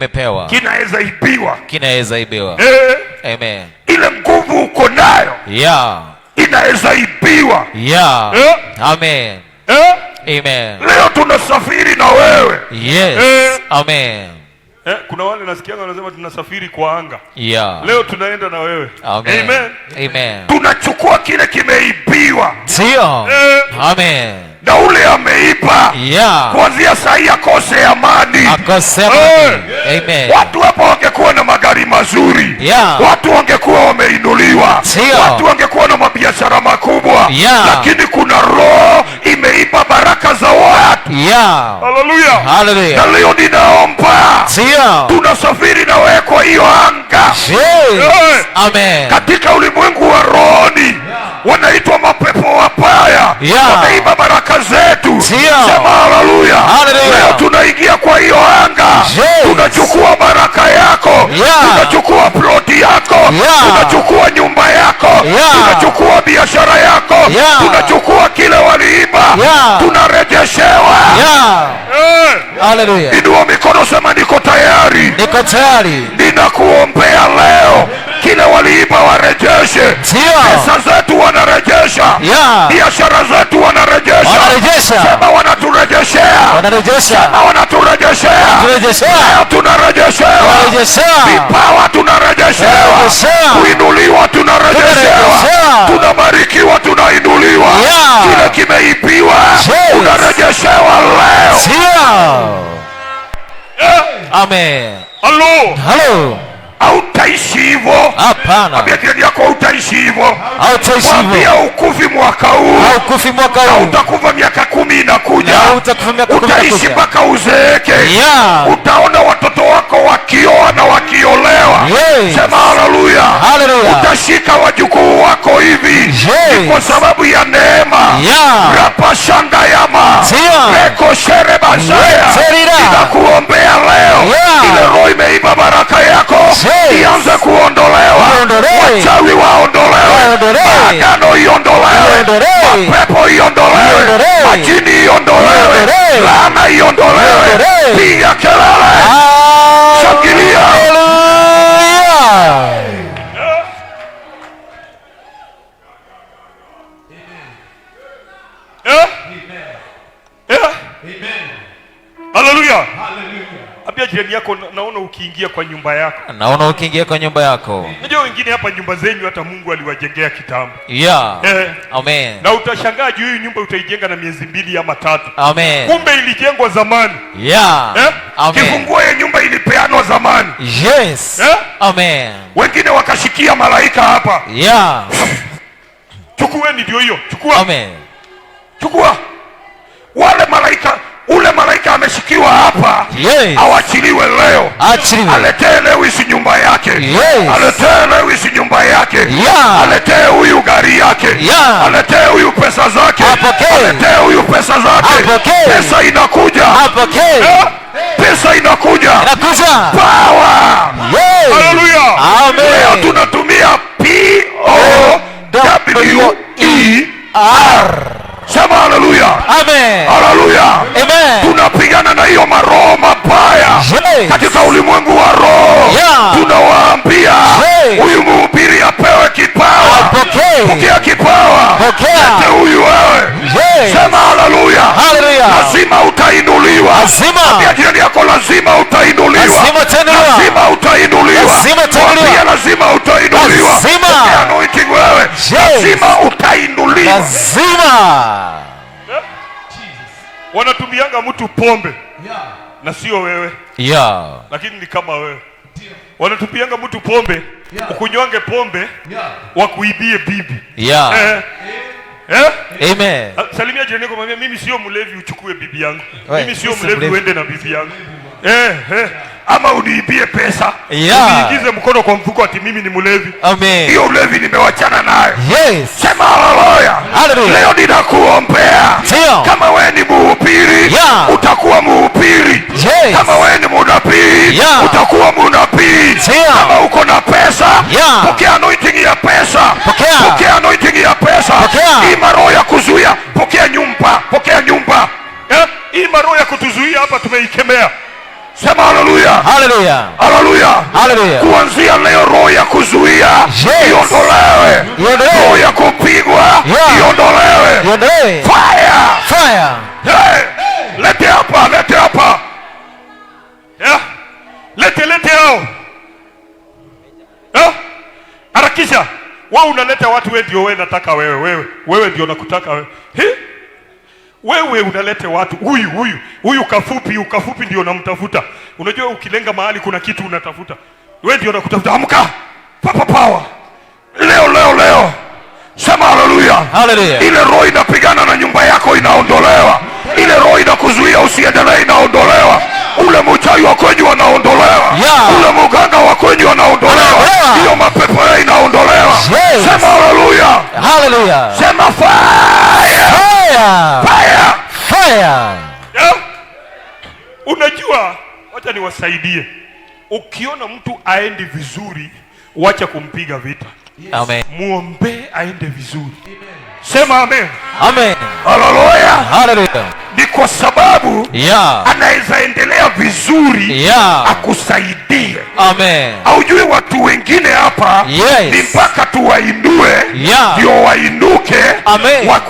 Mepewa. Kinaweza ibiwa. Kinaweza ibiwa. Amen. Ile nguvu uko nayo. Yeah. Inaweza ibiwa. Yeah. Amen. Amen. Leo tunasafiri na wewe. Yes. Amen. Kuna wale nasikianga wanasema tunasafiri kwa anga. Yeah. Leo tunaenda na wewe. Amen. Amen. Amen. Tunachukua kile kimeibiwa. Sio. Amen. Na ule ameiba. Yeah. Kuanzia saa akose amani. Akose amani. Amen. Watu hapa wangekuwa na magari mazuri. Yeah. Watu wangekuwa wameinuliwa. Sio. Watu wangekuwa na mabiashara makubwa. Yeah. Lakini kuna roho imeiba baraka za watu. Yeah. Hallelujah. Hallelujah. Na leo ninaomba. Sio. Tunasafiri na wewe kwa hiyo anga. Yes. Amen. Katika ulimwengu wa rohoni wanaitwa mapepo wabaya. Wameiba baraka zetu. Sema haleluya. Leo tunaingia kwa hiyo anga. Tunachukua baraka yako. Tunachukua ploti yako. Tunachukua nyumba yako. Tunachukua biashara yako. Tunachukua kile waliiba. Tunarejeshewa. Haleluya. Inua mikono, sema niko tayari. Niko tayari. Ninakuombea leo kile waliiba warejeshe. Pesa zetu wanarejesha. Biashara zetu wanarejesha. Sema wanaturejeshea. Sema wanaturejeshea. Leo tunarejeshewa. Vipawa tunarejeshewa. Kuinuliwa tunarejeshewa. Tunabarikiwa, tunainuliwa. Kile kimeibiwa unarejeshewa leo. Amen. Hello. Hautaishi hivyo. Hapana. Ambia jirani yako hautaishi hivyo. Hautaishi hivyo. Mwambia ukufi mwaka huu. Haukufi mwaka huu. Utakufa miaka 10 inakuja. Utakufa miaka 10 inakuja. Utaishi mpaka uzeeke. Yeah. Utaona watoto wako wakioa na wakiolewa. Yes. Sema haleluya. Hallelujah. Utashika wajukuu wako hivi. Yes. Kwa sababu ya neema. Yeah. Rapa shanga yama. Eko shere basaya. Ninakuombea leo. Ile roho imeiba baraka yako. Ianze kuondolewa. Wachawi waondolewe. Maagano iondolewe. Mapepo iondolewe. Majini iondolewe. Laana iondolewe. Piga kelele. Shangilia. Hallelujah. Abia jirani yako, naona ukiingia kwa nyumba yako. Naona ukiingia kwa nyumba yako. Unajua wengine hapa nyumba zenyu hata Mungu aliwajengea kitambo. Yeah. Amen. Na utashangaa juu hii nyumba utaijenga na miezi 2 ama 3. Amen. Kumbe ilijengwa zamani. Yeah. Amen. Kifunguo ya nyumba ilipeanwa zamani. Yes. Amen. Wengine wakashikia malaika hapa. Yeah. Chukueni ndio hiyo. Chukua. Amen. Chukua. Wale malaika, ule malaika ameshikiwa hapa. Yes. Awachiliwe leo. Achiliwe. Aletee Lewis nyumba yake. Yes. Aletee Lewis nyumba yake. Yeah. Aletee huyu gari yake. Yeah. Aletee huyu pesa zake. Apokee. Aletee huyu pesa zake. Apokee. Pesa inakuja. Apokee. Pesa inakuja. Inakuja. Power. Yes. Hallelujah. Amen. Leo tunatumia POWER. Sema hallelujah. Amen. Hallelujah. Amen. Tunapigana na hiyo maroho mabaya. Yes. Katika ulimwengu wa roho. Yeah. Tunawaambia huyu mhubiri apewe kipawa. Apokee. Pokea kipawa. Pokea. Lete huyu wewe. Yes. Sema hallelujah. Hallelujah. Lazima utainuliwa. Lazima. Ambia jirani yako lazima utainuliwa. Lazima utainuliwa. Lazima utainuliwa. Lazima utainuliwa. Ambia lazima utainuliwa. Lazima. Pokea anointing wewe. Yes. Lazima utainuliwa. Lazima. Wanatumianga mtu pombe. Na sio wewe. Yeah. Lakini ni kama wewe. Wanatupianga mtu pombe. Ukunywange pombe. Wakuibie bibi. Yeah. Amen. Salimia jirani yako, mwambie mimi sio mlevi uchukue bibi yangu. Mimi sio mlevi mlevi uende na bibi yangu. Ama uniibie pesa. Uniingize mkono kwa mfuko ati mimi ni mlevi. Amen. Hiyo ulevi nimewachana nayo. Yes. Sema haleluya. Leo ninakuombea. Kama wewe ni mhubiri, utakuwa mhubiri. Yes. Kama wewe ni mnabii, utakuwa mnabii. Kama uko na pesa, pokea anointing ya pesa. Pokea anointing ya pesa. Hii maroho ya kuzuia, pokea nyumba. Pokea nyumba. Hii maroho ya kutuzuia hapa tumeikemea. Sema haleluya. Haleluya. Haleluya. Haleluya. Kuanzia leo roho ya kuzuia iondolewe. Roho ya kupigwa iondolewe. Fire. Fire. Hey. Lete hapa, lete hapa. Yeah. Lete hao. Yeah. Harakisha. Wewe unaleta watu, wewe ndio wewe nataka wewe ndio nakutaka wewe. Wewe unaleta watu, huyu kafupi ndio namtafuta. Unajua ukilenga mahali kuna kitu unatafuta. Wewe ndio nakutafuta. Amka. Papa power. Leo. Sema haleluya. Haleluya. Ile roho inapigana na nyumba yako inaondolewa. Ile roho inakuzuia usiendelee inaondolewa. Ule mchawi wa kwenyu anaondolewa. Ule mganga wa kwenyu anaondolewa. Hiyo mapepo yao inaondolewa. Sema haleluya. Haleluya. Sema fire. Yeah? Unajua, wacha niwasaidie. Ukiona mtu aendi vizuri, wacha kumpiga vita. Amen. Muombe aende vizuri. Sema amen. Amen. Haleluya. Haleluya. Ni kwa sababu anaweza endelea vizuri akusaidie. Amen. Haujui watu wengine hapa ni mpaka tuwainue ndio wainuke. Amen.